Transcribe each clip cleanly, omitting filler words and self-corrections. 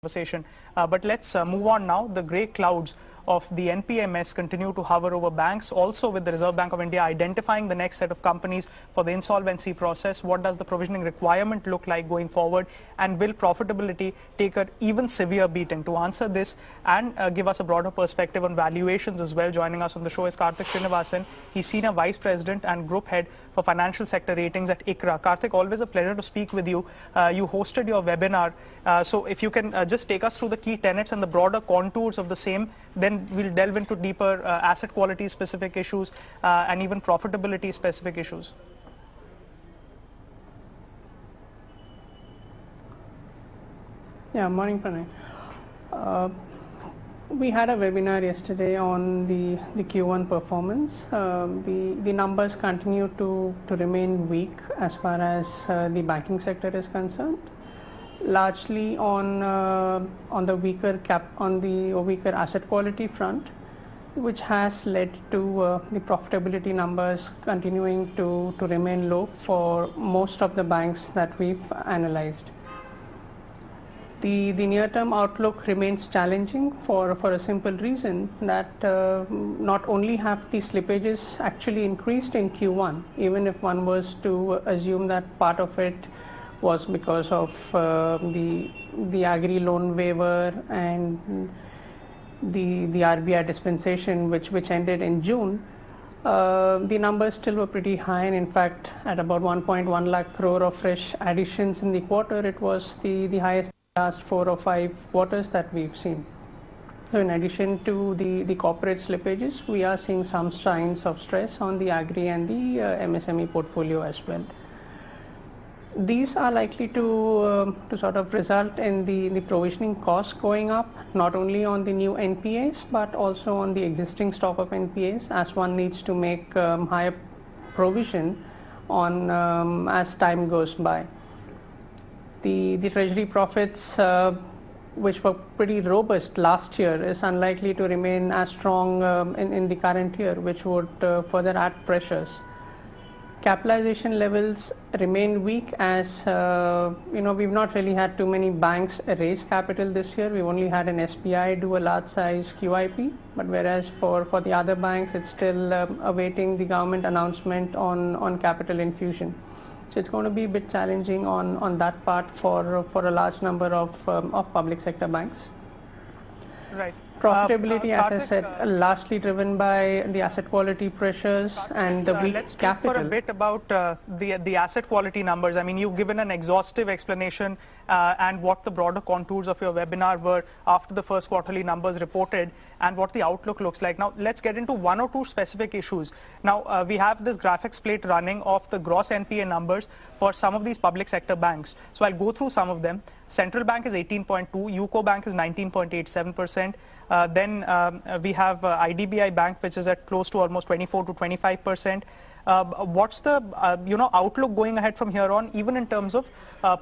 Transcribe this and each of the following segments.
conversation. But let's move on now. The grey clouds of the NPMS continue to hover over banks, also with the Reserve Bank of India identifying the next set of companies for the insolvency process. What does the provisioning requirement look like going forward, and will profitability take an even severe beating? To answer this and give us a broader perspective on valuations as well, joining us on the show is Karthik Srinivasan. He's Senior Vice President and Group Head for Financial Sector Ratings at ICRA. Karthik, always a pleasure to speak with you. You hosted your webinar, so if you can just take us through the key tenets and the broader contours of the same, then we'll delve into deeper asset quality specific issues and even profitability specific issues. Yeah, morning, Pronoy. We had a webinar yesterday on the Q1 performance. The numbers continue to remain weak as far as the banking sector is concerned, largely on the weaker asset quality front, which has led to the profitability numbers continuing to remain low for most of the banks that we've analyzed. The near-term outlook remains challenging for a simple reason that not only have the slippages actually increased in Q1, even if one was to assume that part of it was because of the agri loan waiver and the RBI dispensation which ended in June, the numbers still were pretty high, and in fact at about 1.1 lakh crore of fresh additions in the quarter, it was the highest last 4 or 5 quarters that we've seen. So in addition to the corporate slippages, we are seeing some signs of stress on the agri and the MSME portfolio as well. These are likely to sort of result in the provisioning costs going up, not only on the new NPAs but also on the existing stock of NPAs, as one needs to make higher provision on as time goes by. The treasury profits, which were pretty robust last year, is unlikely to remain as strong in the current year, which would further add pressures. Capitalization levels remain weak, as we've not really had too many banks raise capital this year. We've only had an SBI do a large size QIP, but whereas for the other banks, it's still awaiting the government announcement on capital infusion. So it's going to be a bit challenging on that part for a large number of public sector banks. Right. Profitability, as I said, largely driven by the asset quality pressures and the weak let's capital. Let's talk for a bit about the asset quality numbers. I mean, you've given an exhaustive explanation and what the broader contours of your webinar were after the first quarterly numbers reported and what the outlook looks like. Now, let's get into one or two specific issues. Now, we have this graphics plate running of the gross NPA numbers for some of these public sector banks. So I'll go through some of them. Central Bank is 18.2, UCO Bank is 19.87%. Then we have IDBI Bank, which is at close to almost 24 to 25%. What's the outlook going ahead from here on, even in terms of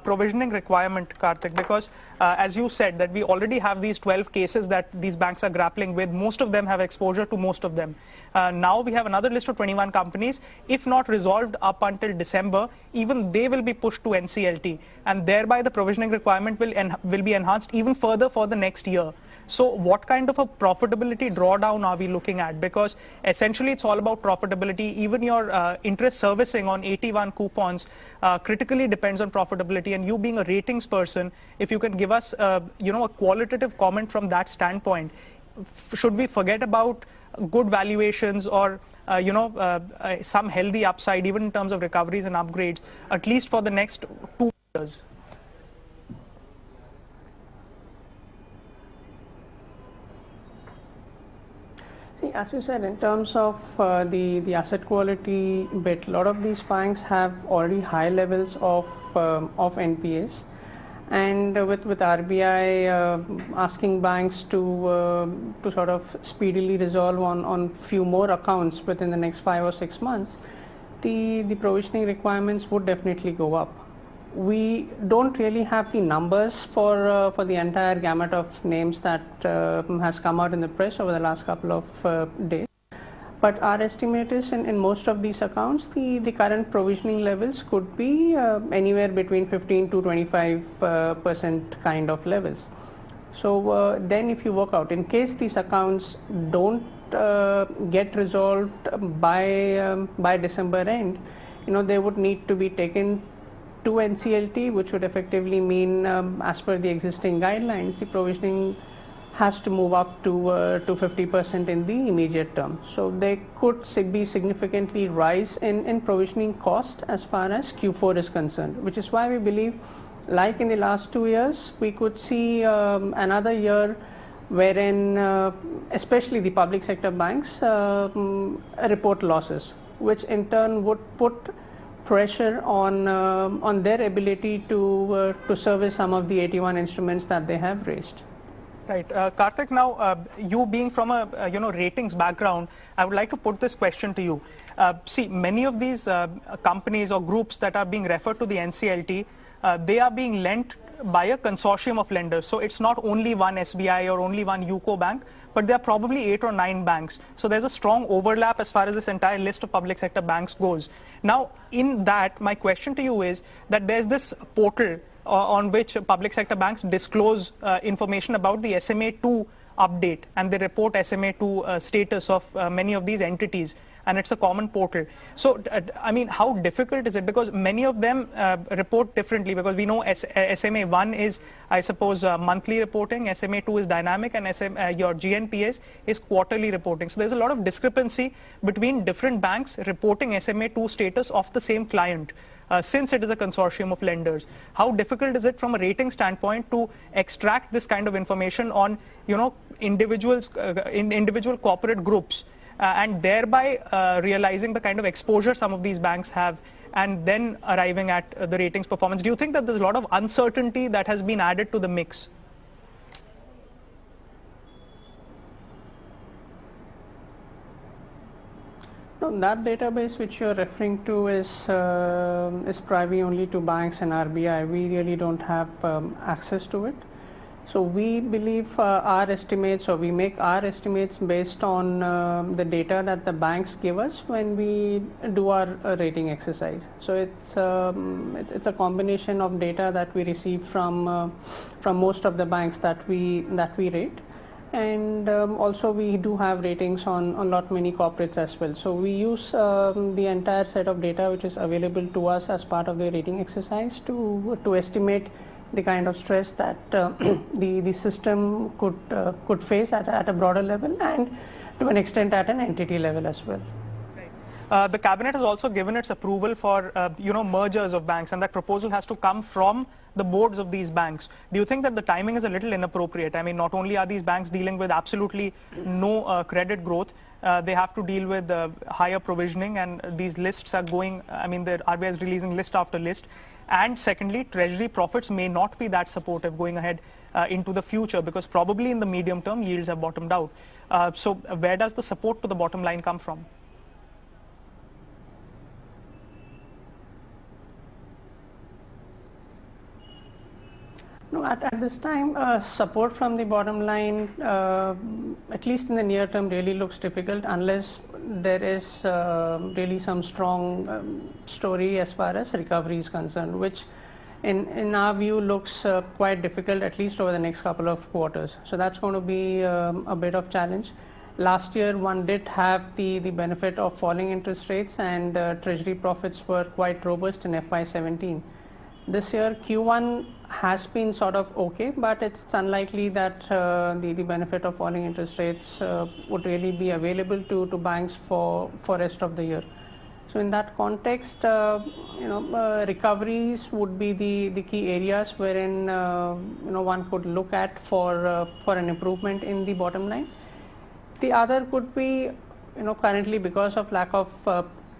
provisioning requirement, Karthik? Because as you said, that we already have these 12 cases that these banks are grappling with. Most of them have exposure to most of them. Now we have another list of 21 companies. If not resolved up until December, even they will be pushed to NCLT, and thereby the provisioning requirement will be enhanced even further for the next year. So what kind of a profitability drawdown are we looking at? Because essentially it's all about profitability. Even your interest servicing on 81 coupons critically depends on profitability. And you being a ratings person, if you can give us a qualitative comment from that standpoint, should we forget about good valuations or some healthy upside, even in terms of recoveries and upgrades, at least for the next 2 years? See, as you said, in terms of the asset quality bit, a lot of these banks have already high levels of NPAs, and with RBI asking banks to sort of speedily resolve on few more accounts within the next 5 or 6 months, the provisioning requirements would definitely go up. We don't really have the numbers for the entire gamut of names that has come out in the press over the last couple of days. But our estimate is in most of these accounts, the current provisioning levels could be anywhere between 15 to 25% kind of levels. So then if you work out, in case these accounts don't get resolved by December end, they would need to be taken to NCLT, which would effectively mean, as per the existing guidelines, the provisioning has to move up to 50% in the immediate term. So there could be significantly rise in provisioning cost as far as Q4 is concerned, which is why we believe, like in the last 2 years, we could see another year wherein especially the public sector banks report losses, which in turn would put pressure on their ability to service some of the 81 instruments that they have raised. Right. Karthik, now you being from a ratings background, I would like to put this question to you. See, many of these companies or groups that are being referred to the NCLT, they are being lent by a consortium of lenders. So it's not only one SBI or only one UCO bank, but there are probably 8 or 9 banks. So there's a strong overlap as far as this entire list of public sector banks goes. Now, in that, my question to you is that there's this portal on which public sector banks disclose information about the SMA2 update, and they report SMA2 status of many of these entities, and it's a common portal. So, I mean, how difficult is it? Because many of them report differently, because we know SMA1 is, I suppose, monthly reporting, SMA2 is dynamic, and your GNPS is quarterly reporting. So there's a lot of discrepancy between different banks reporting SMA2 status of the same client. Since it is a consortium of lenders, how difficult is it from a rating standpoint to extract this kind of information on, individuals, in individual corporate groups, and thereby realizing the kind of exposure some of these banks have, and then arriving at the ratings performance? Do you think that there's a lot of uncertainty that has been added to the mix? No, that database which you're referring to is privy only to banks and RBI. We really don't have access to it. So we believe our estimates, or we make our estimates based on the data that the banks give us when we do our rating exercise. So it's a combination of data that we receive from most of the banks that we rate. And also we do have ratings on lot many corporates as well. So we use the entire set of data which is available to us as part of the rating exercise to estimate the kind of stress that the system could face at a broader level, and to an extent at an entity level as well. The cabinet has also given its approval for mergers of banks, and that proposal has to come from the boards of these banks. Do you think that the timing is a little inappropriate? I mean, not only are these banks dealing with absolutely no credit growth, they have to deal with higher provisioning, and these lists are going, I mean, the RBI is releasing list after list. And secondly, treasury profits may not be that supportive going ahead into the future, because probably in the medium term yields have bottomed out. So where does the support to the bottom line come from? No, at this time, support from the bottom line, at least in the near term, really looks difficult unless there is really some strong story as far as recovery is concerned, which in our view looks quite difficult, at least over the next couple of quarters. So that's going to be a bit of challenge. Last year, one did have the benefit of falling interest rates, and treasury profits were quite robust in FY17. This year, Q1 has been sort of okay, but it's unlikely that the benefit of falling interest rates would really be available to banks for rest of the year. So in that context, recoveries would be the key areas wherein one could look at for an improvement in the bottom line. The other could be, currently because of lack of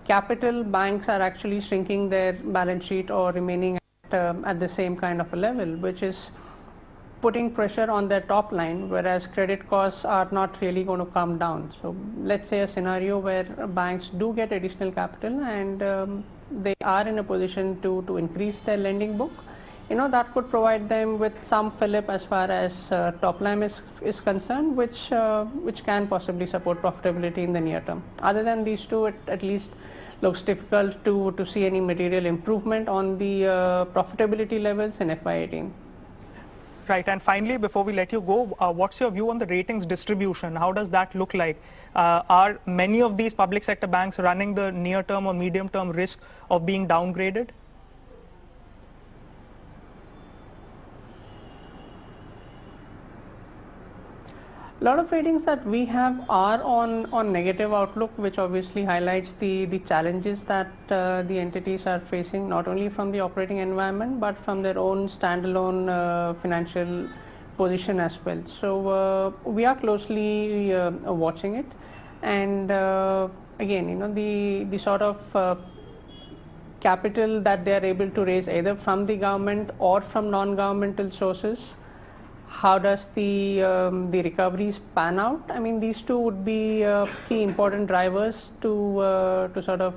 capital, banks are actually shrinking their balance sheet or remaining at the same kind of a level, which is putting pressure on their top line, whereas credit costs are not really going to come down. So let's say a scenario where banks do get additional capital and they are in a position to increase their lending book, that could provide them with some fillip as far as top line is concerned, which can possibly support profitability in the near term. Other than these two, it at least looks difficult to see any material improvement on the profitability levels in FY18. Right, and finally, before we let you go, what's your view on the ratings distribution? How does that look like? Are many of these public sector banks running the near-term or medium-term risk of being downgraded? A lot of ratings that we have are on negative outlook, which obviously highlights the challenges that the entities are facing, not only from the operating environment but from their own standalone financial position as well. So we are closely watching it, and again, the sort of capital that they are able to raise either from the government or from non-governmental sources. How does the recoveries pan out? I mean, these two would be key important drivers to sort of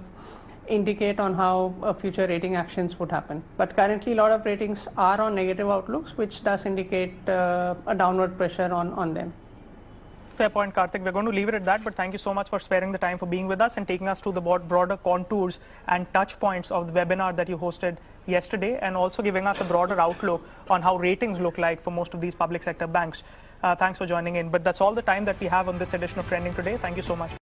indicate on how future rating actions would happen. But currently, a lot of ratings are on negative outlooks, which does indicate a downward pressure on them. Fair point, Karthik. We're going to leave it at that, but thank you so much for sparing the time for being with us and taking us through the broader contours and touch points of the webinar that you hosted yesterday, and also giving us a broader outlook on how ratings look like for most of these public sector banks. Thanks for joining in. But that's all the time that we have on this edition of Trending Today. Thank you so much.